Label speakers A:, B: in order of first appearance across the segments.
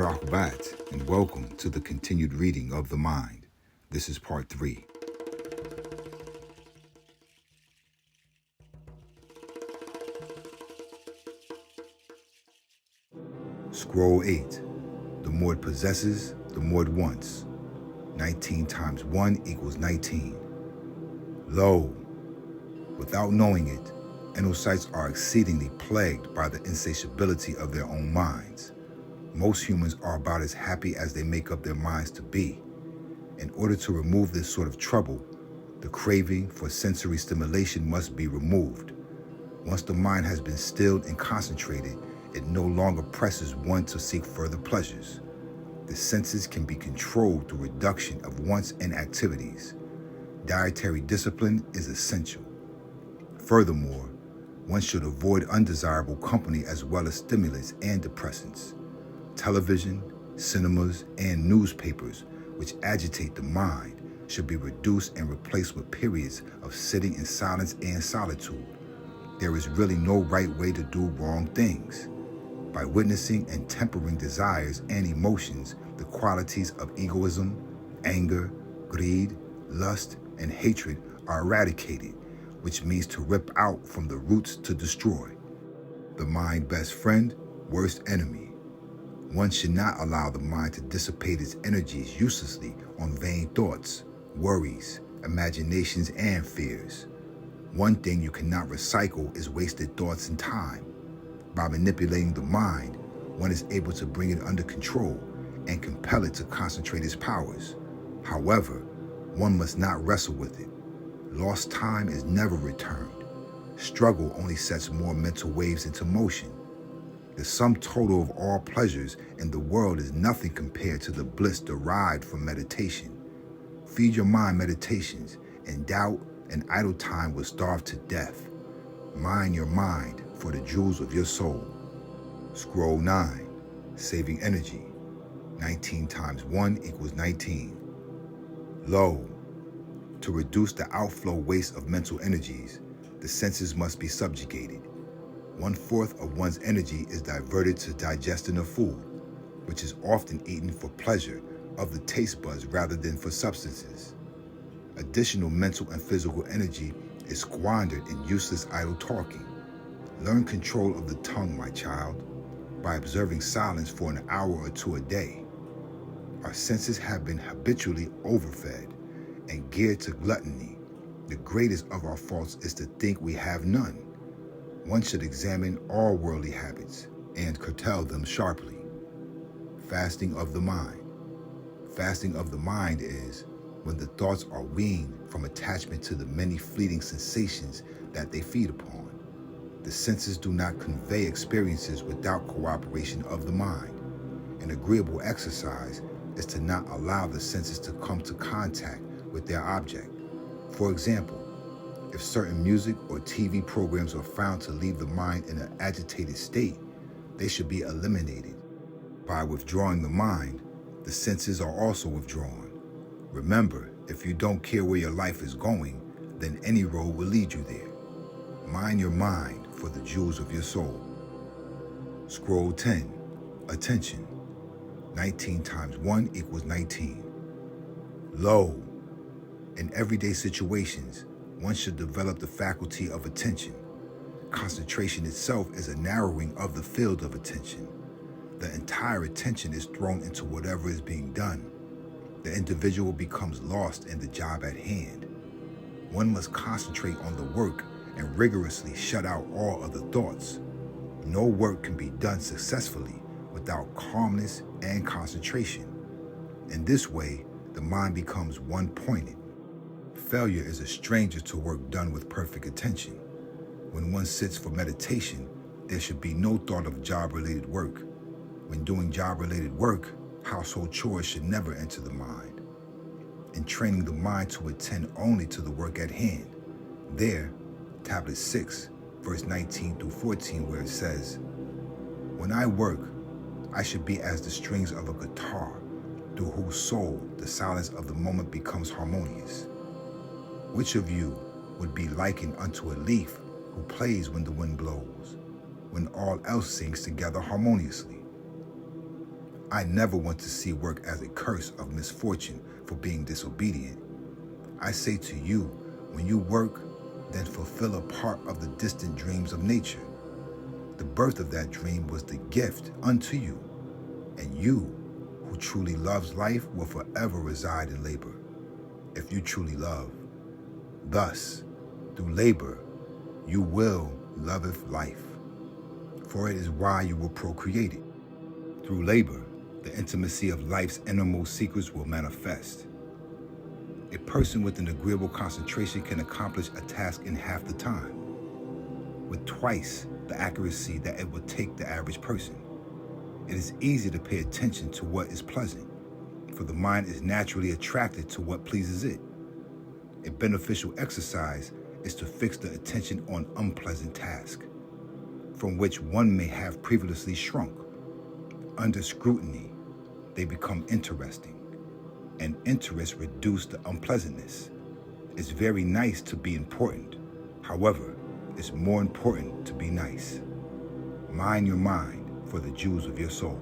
A: ᴅᴏᴑ, and welcome to the continued reading of the mind. This is part 3. Scroll 8. The more it possesses, the more it wants. 19 times 1 equals 19. Lo, without knowing it, Enocytes are exceedingly plagued by the insatiability of their own minds. Most humans are about as happy as they make up their minds to be. In order to remove this sort of trouble, the craving for sensory stimulation must be removed. Once the mind has been stilled and concentrated, it no longer presses one to seek further pleasures. The senses can be controlled through reduction of wants and activities. Dietary discipline is essential. Furthermore, one should avoid undesirable company as well as stimulants and depressants. Television, cinemas, and newspapers, which agitate the mind, should be reduced and replaced with periods of sitting in silence and solitude. There is really no right way to do wrong things. By witnessing and tempering desires and emotions, the qualities of egoism, anger, greed, lust, and hatred are eradicated, which means to rip out from the roots to destroy. The mind best friend, worst enemy. One should not allow the mind to dissipate its energies uselessly on vain thoughts, worries, imaginations, and fears. One thing you cannot recycle is wasted thoughts and time. By manipulating the mind, one is able to bring it under control and compel it to concentrate its powers. However, one must not wrestle with it. Lost time is never returned. Struggle only sets more mental waves into motion. The sum total of all pleasures in the world is nothing compared to the bliss derived from meditation. Feed your mind meditations, and doubt and idle time will starve to death. Mind your mind for the jewels of your soul. Scroll 9. Saving energy. 19 times 1 equals 19. Lo, to reduce the outflow waste of mental energies, the senses must be subjugated. 1/4 of one's energy is diverted to digestion of food, which is often eaten for pleasure of the taste buds rather than for substances. Additional mental and physical energy is squandered in useless idle talking. Learn control of the tongue, my child, by observing silence for an hour or two a day. Our senses have been habitually overfed and geared to gluttony. The greatest of our faults is to think we have none. One should examine all worldly habits and curtail them sharply. Fasting of the mind. Fasting of the mind is when the thoughts are weaned from attachment to the many fleeting sensations that they feed upon. The senses do not convey experiences without cooperation of the mind. An agreeable exercise is to not allow the senses to come to contact with their object. For example, if certain music or TV programs are found to leave the mind in an agitated state, they should be eliminated. By withdrawing the mind, the senses are also withdrawn. Remember, if you don't care where your life is going, then any road will lead you there. Mind your mind for the jewels of your soul. Scroll 10. Attention. 19 times 1 equals 19. Lo, in everyday situations, one should develop the faculty of attention. Concentration itself is a narrowing of the field of attention. The entire attention is thrown into whatever is being done. The individual becomes lost in the job at hand. One must concentrate on the work and rigorously shut out all other thoughts. No work can be done successfully without calmness and concentration. In this way, the mind becomes one-pointed. Failure is a stranger to work done with perfect attention. When one sits for meditation, there should be no thought of job-related work. When doing job-related work, household chores should never enter the mind. In training the mind to attend only to the work at hand, there, tablet 6, verse 19 through 14, where it says, "When I work, I should be as the strings of a guitar, through whose soul the silence of the moment becomes harmonious. Which of you would be likened unto a leaf who plays when the wind blows, when all else sings together harmoniously? I never want to see work as a curse of misfortune for being disobedient. I say to you, when you work, then fulfill a part of the distant dreams of nature. The birth of that dream was the gift unto you, and you, who truly loves life, will forever reside in labor, if you truly love. Thus, through labor, you will loveth life, for it is why you were procreated. Through labor, the intimacy of life's innermost secrets will manifest. A person with an agreeable concentration can accomplish a task in half the time, with twice the accuracy that it would take the average person. It is easy to pay attention to what is pleasant, for the mind is naturally attracted to what pleases it. A beneficial exercise is to fix the attention on unpleasant tasks, from which one may have previously shrunk. Under scrutiny, they become interesting, and interest reduces the unpleasantness. It's very nice to be important. However, it's more important to be nice. Mind your mind for the jewels of your soul.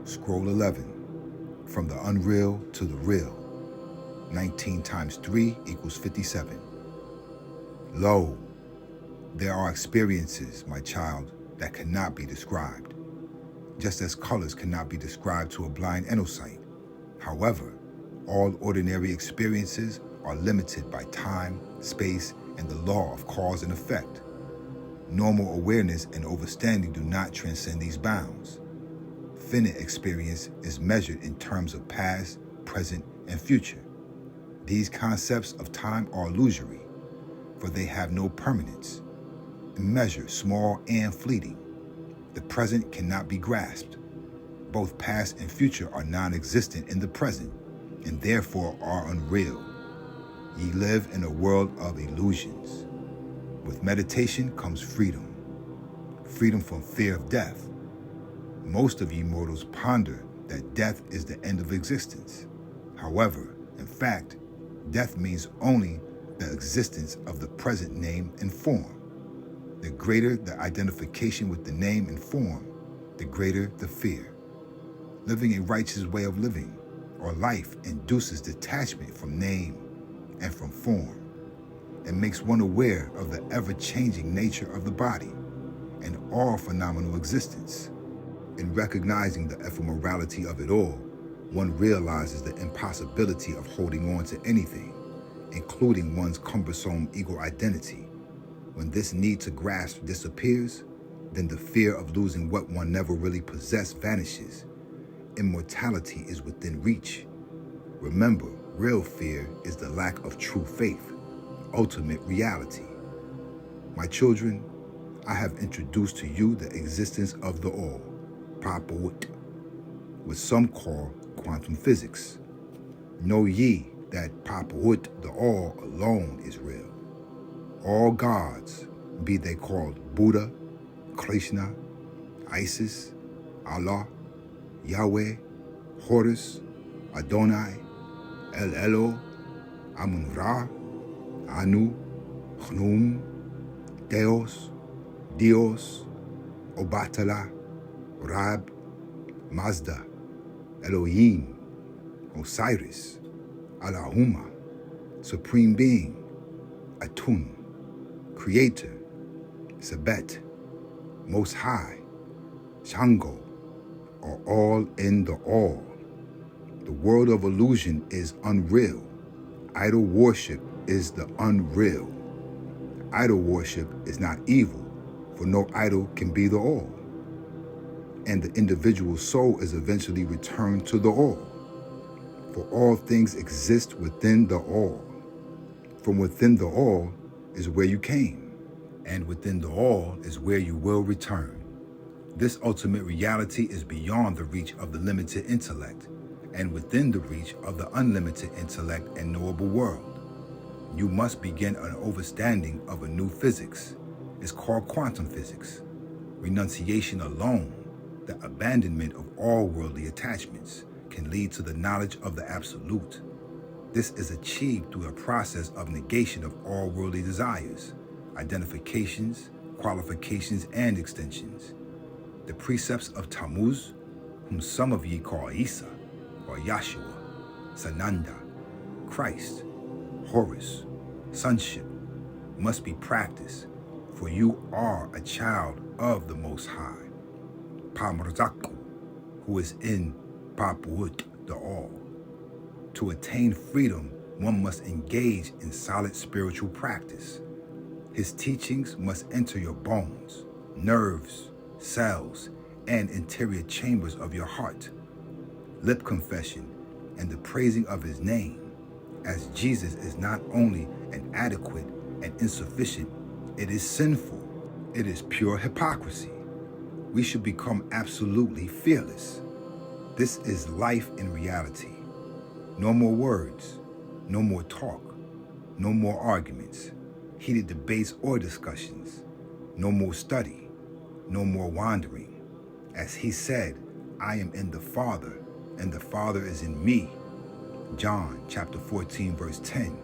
A: Scroll 11, from the unreal to the real. 19 times 3 equals 57. Lo, there are experiences, my child, that cannot be described, just as colors cannot be described to a blind enosight. However, all ordinary experiences are limited by time, space, and the law of cause and effect. Normal awareness and understanding do not transcend these bounds. Finite experience is measured in terms of past, present, and future. These concepts of time are illusory, for they have no permanence. In measure, small and fleeting. The present cannot be grasped. Both past and future are non-existent in the present, and therefore are unreal. Ye live in a world of illusions. With meditation comes freedom. Freedom from fear of death. Most of ye mortals ponder that death is the end of existence. However, in fact, death means only the existence of the present name and form. The greater the identification with the name and form, the greater the fear. Living a righteous way of living or life induces detachment from name and from form, and makes one aware of the ever-changing nature of the body and all phenomenal existence. In recognizing the ephemerality of it all, one realizes the impossibility of holding on to anything, including one's cumbersome ego identity. When this need to grasp disappears, then the fear of losing what one never really possessed vanishes. Immortality is within reach. Remember, real fear is the lack of true faith, ultimate reality. My children, I have introduced to you the existence of the all, Pāpawut, which some call quantum physics. Know ye that Pāpawut, the all alone, is real. All gods, be they called Buddha, Krishna, Isis, Allah, Yahweh, Horus, Adonai, El Elo, Amun-Ra, Anu, Chnum, Deos, Dios, Obatala, Rab, Mazda, Elohim, Osiris, Allahumma, Supreme Being, Atun, Creator, Sebet, Most High, Shango, are all in the all. The world of illusion is unreal. Idol worship is the unreal. Idol worship is not evil, for no idol can be the all. And the individual soul is eventually returned to the all. For all things exist within the all. From within the all is where you came, and within the all is where you will return. This ultimate reality is beyond the reach of the limited intellect, and within the reach of the unlimited intellect and knowable world. You must begin an understanding of a new physics. It's called quantum physics. Renunciation alone, the abandonment of all worldly attachments, can lead to the knowledge of the absolute. This is achieved through a process of negation of all worldly desires, identifications, qualifications, and extensions. The precepts of Tammuz, whom some of ye call Isa, or Yahshua, Sananda, Christ, Horus, sonship, must be practiced, for you are a child of the Most High, Pamrazaku, who is in Papuut, the All. To attain freedom, one must engage in solid spiritual practice. His teachings must enter your bones, nerves, cells, and interior chambers of your heart. Lip confession and the praising of his name, as Jesus is not only inadequate and insufficient, it is sinful. It is pure hypocrisy. We should become absolutely fearless. This is life in reality. No more words, no more talk, no more arguments, heated debates or discussions, no more study, no more wandering. As he said, I am in the Father, and the Father is in me. John chapter 14, verse 10.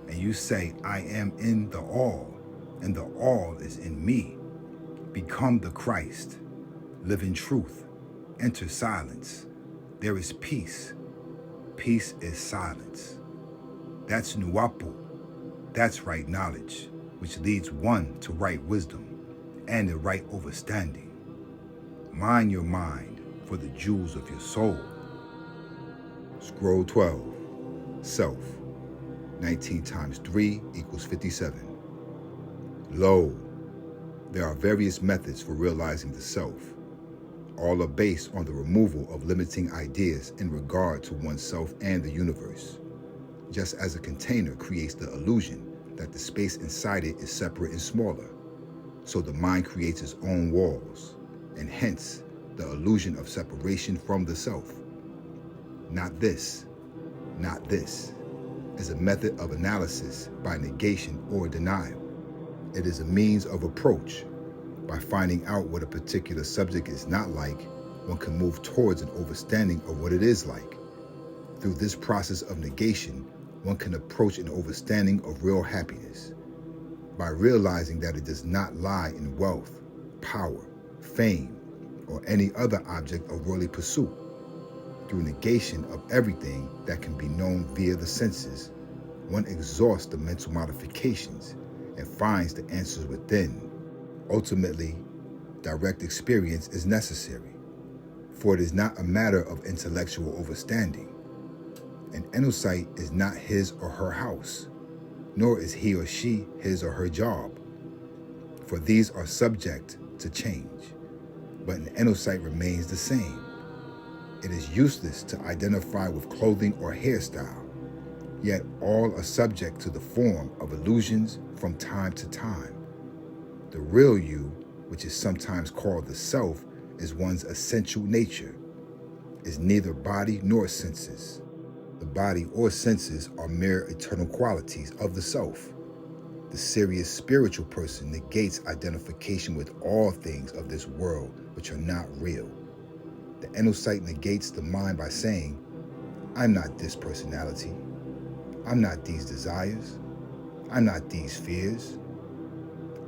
A: And you say, I am in the All, and the All is in me. Become the Christ. Live in truth. Enter silence. There is peace. Peace is silence. That's nuapu. That's right knowledge, which leads one to right wisdom and a right understanding. Mind your mind for the jewels of your soul. Scroll 12. Self. 19 times 3 equals 57. Lo, there are various methods for realizing the self. All are based on the removal of limiting ideas in regard to oneself and the universe. Just as a container creates the illusion that the space inside it is separate and smaller, so the mind creates its own walls, and hence the illusion of separation from the self. Not this is a method of analysis by negation or denial. It is a means of approach. By finding out what a particular subject is not like, one can move towards an understanding of what it is like. Through this process of negation, one can approach an understanding of real happiness. By realizing that it does not lie in wealth, power, fame, or any other object of worldly pursuit. Through negation of everything that can be known via the senses, one exhausts the mental modifications and finds the answers within. Ultimately, direct experience is necessary, for it is not a matter of intellectual understanding. An ᴏᴜcyte is not his or her house, nor is he or she his or her job, for these are subject to change, but an ᴏᴜcyte remains the same. It is useless to identify with clothing or hairstyle, yet all are subject to the form of illusions from time to time. The real you, which is sometimes called the self, is one's essential nature, is neither body nor senses. The body or senses are mere eternal qualities of the self. The serious spiritual person negates identification with all things of this world which are not real. The ᴏᴜcyte negates the mind by saying, I'm not this personality. I'm not these desires. I'm not these fears.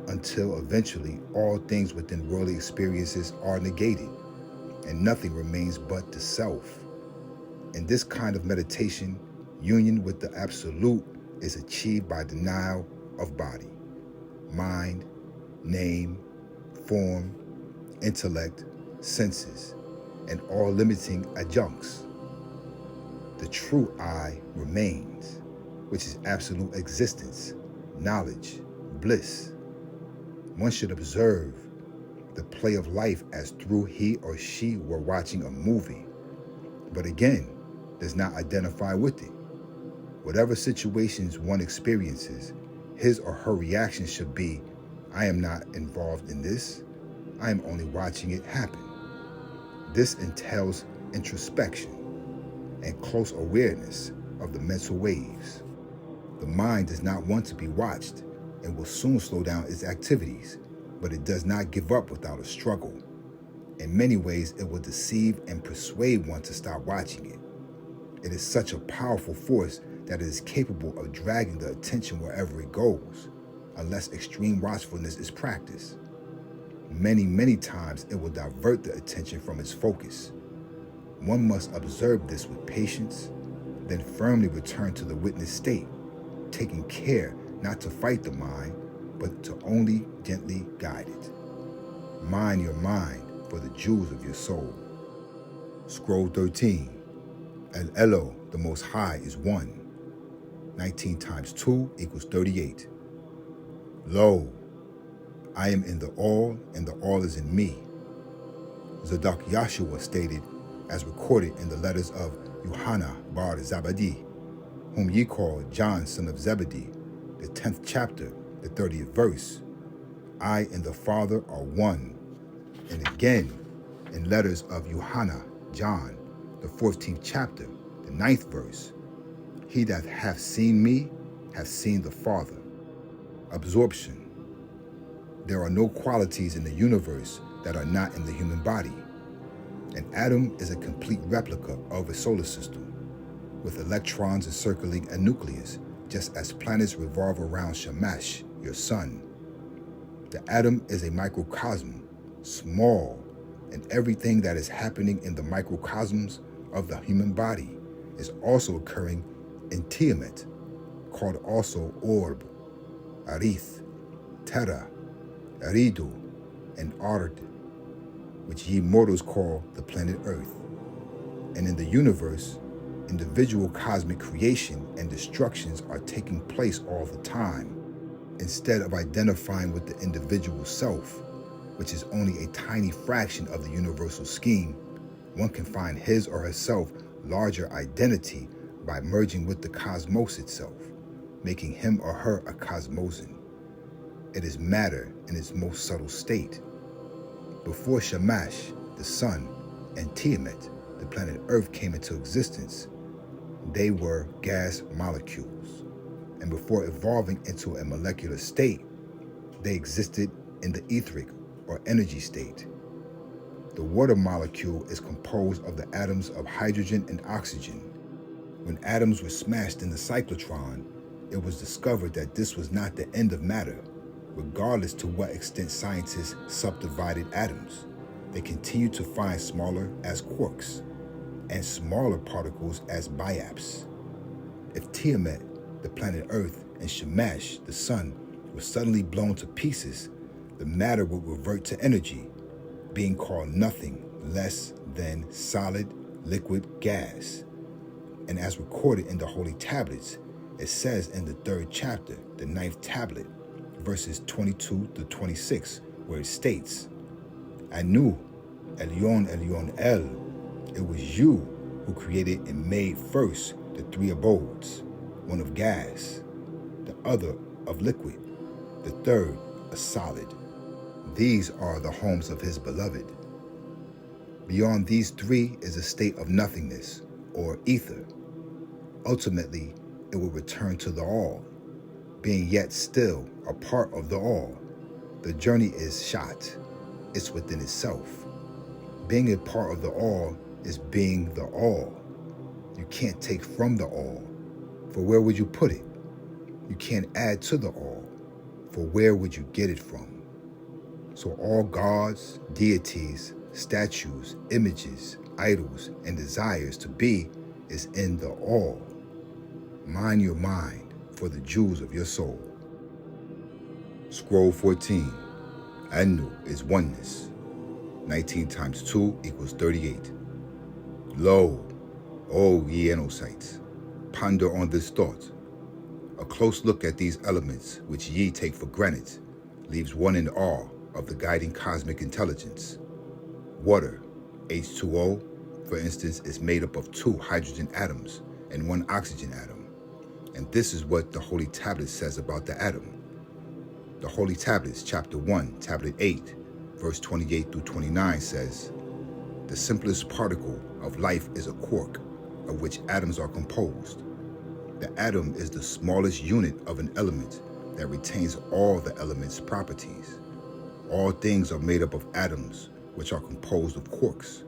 A: Until eventually all things within worldly experiences are negated, and nothing remains but the self. In this kind of meditation, union with the Absolute is achieved by denial of body, mind, name, form, intellect, senses, and all limiting adjuncts. The true I remains, which is absolute existence, knowledge, bliss. One should observe the play of life as through he or she were watching a movie, but again, does not identify with it. Whatever situations one experiences, his or her reaction should be, I am not involved in this. I am only watching it happen. This entails introspection and close awareness of the mental waves. The mind does not want to be watched and will soon slow down its activities, but it does not give up without a struggle. In many ways, it will deceive and persuade one to stop watching it. It is such a powerful force that it is capable of dragging the attention wherever it goes, unless extreme watchfulness is practiced. Many times it will divert the attention from its focus, One must observe this with patience, then firmly return to the witness state, taking care not to fight the mind, but to only gently guide it. Mind your mind for the jewels of your soul. Scroll 13. El, the Most High, is 1. 19 times 2 equals 38. Lo, I am in the all, and the all is in me. Zadok Yahshua stated, as recorded in the letters of Yohanan bar Zabadi, whom ye call John son of Zebedee, the 10th chapter, the 30th verse, I and the Father are one. And again, in letters of Yohanan, John, the 14th chapter, the 9th verse, he that hath seen me hath seen the Father. Absorption. There are no qualities in the universe that are not in the human body. An atom is a complete replica of a solar system, with electrons encircling a nucleus, just as planets revolve around Shamash, your sun. The atom is a microcosm, small, and everything that is happening in the microcosms of the human body is also occurring in Tiamat, called also Orb, Arith, Terra, Eridu, and Ard, which ye mortals call the planet Earth. And in the universe, individual cosmic creation and destructions are taking place all the time. Instead of identifying with the individual self, which is only a tiny fraction of the universal scheme, one can find his or herself larger identity by merging with the cosmos itself, making him or her a cosmosan. It is matter in its most subtle state. Before Shamash, the sun, and Tiamat, the planet Earth, came into existence, they were gas molecules. And before evolving into a molecular state, they existed in the etheric or energy state. The water molecule is composed of the atoms of hydrogen and oxygen. When atoms were smashed in the cyclotron, it was discovered that this was not the end of matter. Regardless to what extent scientists subdivided atoms, they continue to find smaller as quarks and smaller particles as biaps. If Tiamat, the planet Earth, and Shamash, the sun, were suddenly blown to pieces, the matter would revert to energy, being called nothing less than solid, liquid gas. And as recorded in the Holy Tablets, it says in the 3rd chapter, the 9th tablet, verses 22 to 26, where it states, Anu, Elyon El, it was you who created and made first the 3 abodes, one of gas, the other of liquid, the third a solid. These are the homes of his beloved. Beyond these 3 is a state of nothingness, or ether. Ultimately, it will return to the all, being yet still a part of the all. The journey is shot. It's within itself. Being a part of the all is being the all. You can't take from the all, for where would you put it? You can't add to the all, for where would you get it from? So all gods, deities, statues, images, idols, and desires to be is in the all. Mind your mind for the jewels of your soul. Scroll 14. Anu is oneness. 19 times 2 equals 38. Lo, O ye Enocytes, ponder on this thought. A close look at these elements, which ye take for granted, leaves one in awe of the guiding cosmic intelligence. Water, H2O, for instance, is made up of 2 hydrogen atoms and 1 oxygen atom. And this is what the Holy Tablet says about the atom. The Holy Tablets, chapter 1, tablet 8, verse 28 through 29 says, the simplest particle of life is a quark, of which atoms are composed. The atom is the smallest unit of an element that retains all the element's properties. All things are made up of atoms, which are composed of quarks.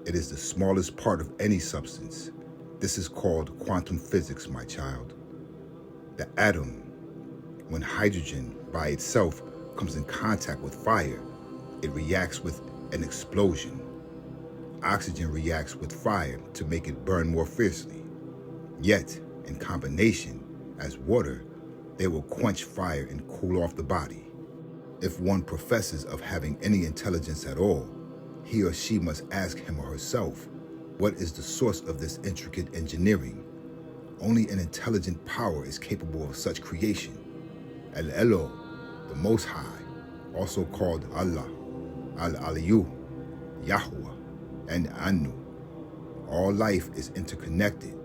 A: It is the smallest part of any substance. This is called quantum physics, my child. The atom, when hydrogen by itself comes in contact with fire, it reacts with an explosion. oxygen reacts with fire to make it burn more fiercely. Yet, in combination, as water, they will quench fire and cool off the body. If one professes of having any intelligence at all, he or she must ask him or herself, what is the source of this intricate engineering? Only an intelligent power is capable of such creation. El-Elo, the Most High, also called Allah, Al-Aliyu, Yahweh, and Anu. All life is interconnected.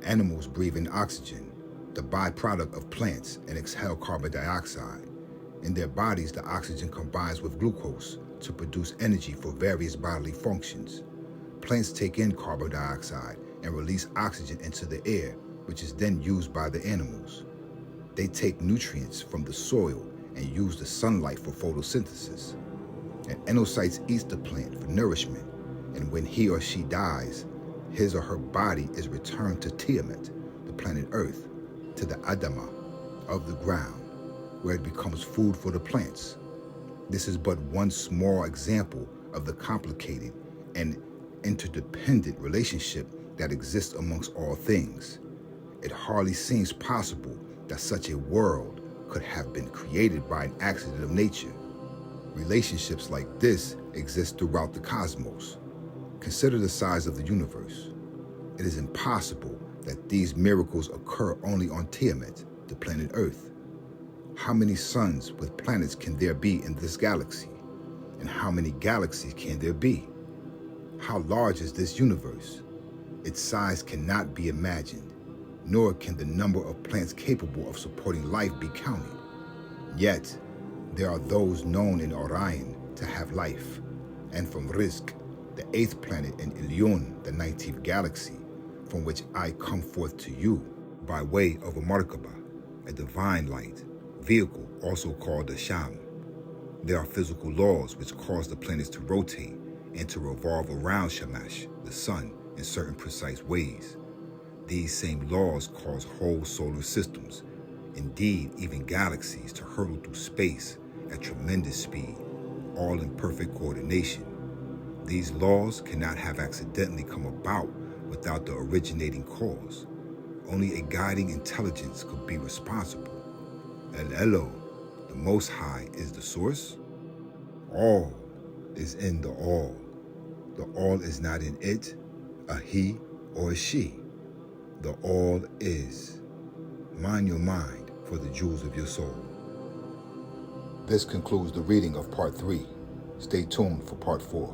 A: Animals breathe in oxygen, the byproduct of plants, and exhale carbon dioxide. In their bodies, the oxygen combines with glucose to produce energy for various bodily functions. Plants take in carbon dioxide and release oxygen into the air, which is then used by the animals. They take nutrients from the soil and use the sunlight for photosynthesis. An enocyte eats the plant for nourishment, and when he or she dies, his or her body is returned to Tiamat, the planet Earth, to the Adama of the ground, where it becomes food for the plants. This is but one small example of the complicated and interdependent relationship that exists amongst all things. It hardly seems possible that such a world could have been created by an accident of nature. Relationships like this exist throughout the cosmos. Consider the size of the universe. It is impossible that these miracles occur only on Tiamat, the planet Earth. How many suns with planets can there be in this galaxy? And how many galaxies can there be? How large is this universe? Its size cannot be imagined, nor can the number of plants capable of supporting life be counted. Yet, there are those known in Orion to have life, and from Rizq, the 8th planet in Ilion, the 19th galaxy, from which I come forth to you by way of a Markaba, a divine light, vehicle also called a Sham. There are physical laws which cause the planets to rotate and to revolve around Shamash, the sun, in certain precise ways. These same laws cause whole solar systems, indeed even galaxies, to hurtle through space at tremendous speed, all in perfect coordination. These laws cannot have accidentally come about without the originating cause. Only a guiding intelligence could be responsible. El-Elo, the Most High, is the source. All is in the all. The all is not in it, a he or a she. The all is. Mind your mind for the jewels of your soul. This concludes the reading of part 3. Stay tuned for part 4.